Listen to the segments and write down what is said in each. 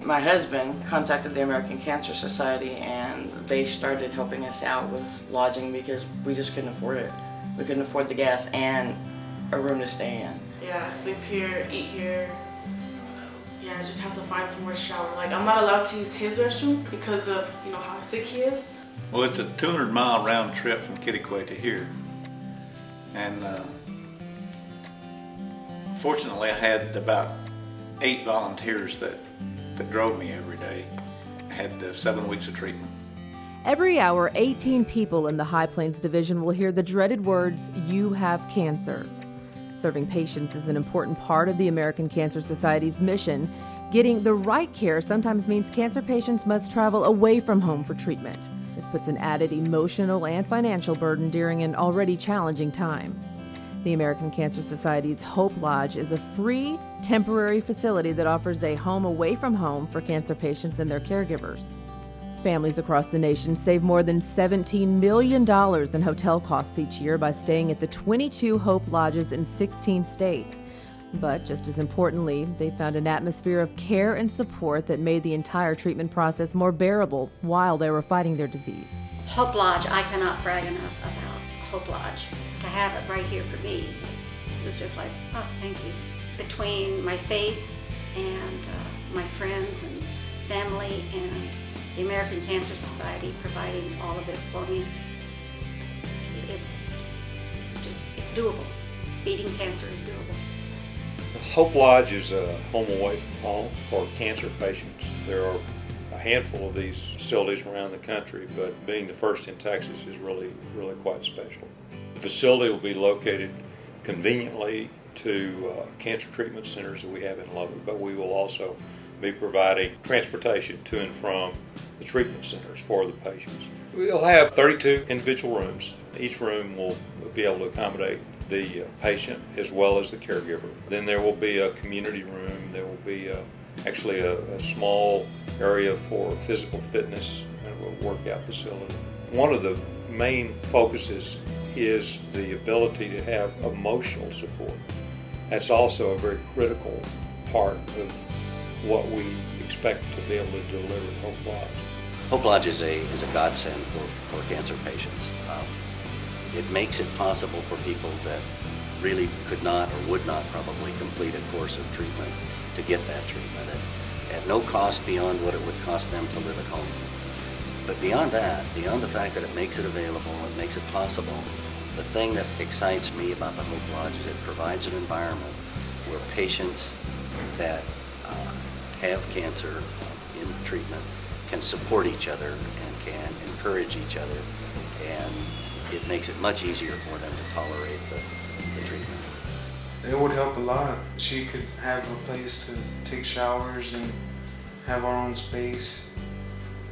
My husband contacted the American Cancer Society and they started helping us out with lodging because we just couldn't afford it. We couldn't afford the gas and a room to stay in. Yeah, I sleep here, eat here. Yeah, I just have to find somewhere to shower. Like, I'm not allowed to use his restroom because of, how sick he is. Well, it's a 200-mile round trip from Kittiquay to here. And fortunately, I had about 8 volunteers that drove me every day. I had 7 weeks of treatment. Every hour, 18 people in the High Plains Division will hear the dreaded words, "You have cancer." Serving patients is an important part of the American Cancer Society's mission. Getting the right care sometimes means cancer patients must travel away from home for treatment. This puts an added emotional and financial burden during an already challenging time. The American Cancer Society's Hope Lodge is a free, temporary facility that offers a home away from home for cancer patients and their caregivers. Families across the nation save more than $17 million in hotel costs each year by staying at the 22 Hope Lodges in 16 states. But just as importantly, they found an atmosphere of care and support that made the entire treatment process more bearable while they were fighting their disease. Hope Lodge, I cannot brag enough about Hope Lodge. To have it right here for me, it was just like, oh, thank you. Between my faith and my friends and family and the American Cancer Society providing all of this for me, it's doable. Beating cancer is doable. Hope Lodge is a home away from home for cancer patients. There are a handful of these facilities around the country, but being the first in Texas is really quite special. The facility will be located conveniently to cancer treatment centers that we have in Lubbock, but we will also be providing transportation to and from the treatment centers for the patients. We'll have 32 individual rooms. Each room will be able to accommodate the patient as well as the caregiver. Then there will be a community room. There will be actually a small area for physical fitness and a workout facility. One of the main focuses is the ability to have emotional support. That's also a very critical part of what we expect to be able to deliver at Hope Lodge. Hope Lodge is a godsend for cancer patients. It makes it possible for people that really could not or would not probably complete a course of treatment to get that treatment at no cost beyond what it would cost them to live at home. But beyond that, beyond the fact that it makes it available, it makes it possible, the thing that excites me about the Hope Lodge is it provides an environment where patients that have cancer in treatment can support each other and can encourage each other, and it makes it much easier for them to tolerate the treatment. It would help a lot. She could have a place to take showers and have our own space.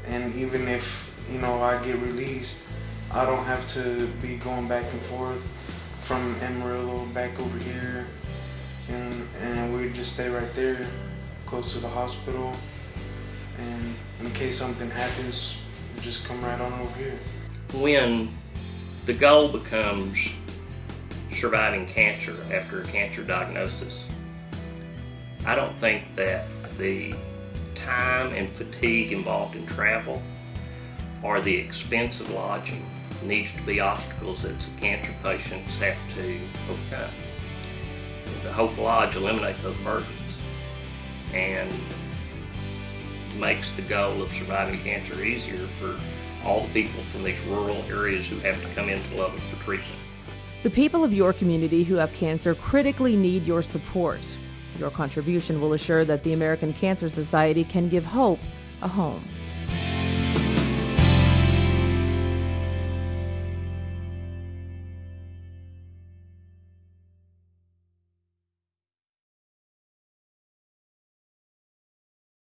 And even if, I get released, I don't have to be going back and forth from Amarillo back over here. And we'd just stay right there, close to the hospital. And in case something happens, we just come right on over here. When the goal becomes surviving cancer after a cancer diagnosis, I don't think that the time and fatigue involved in travel or the expense of lodging needs to be obstacles that the cancer patients have to overcome. The Hope Lodge eliminates those burdens and makes the goal of surviving cancer easier for all the people from these rural areas who have to come into Lubbock for treatment. The people of your community who have cancer critically need your support. Your contribution will assure that the American Cancer Society can give hope a home.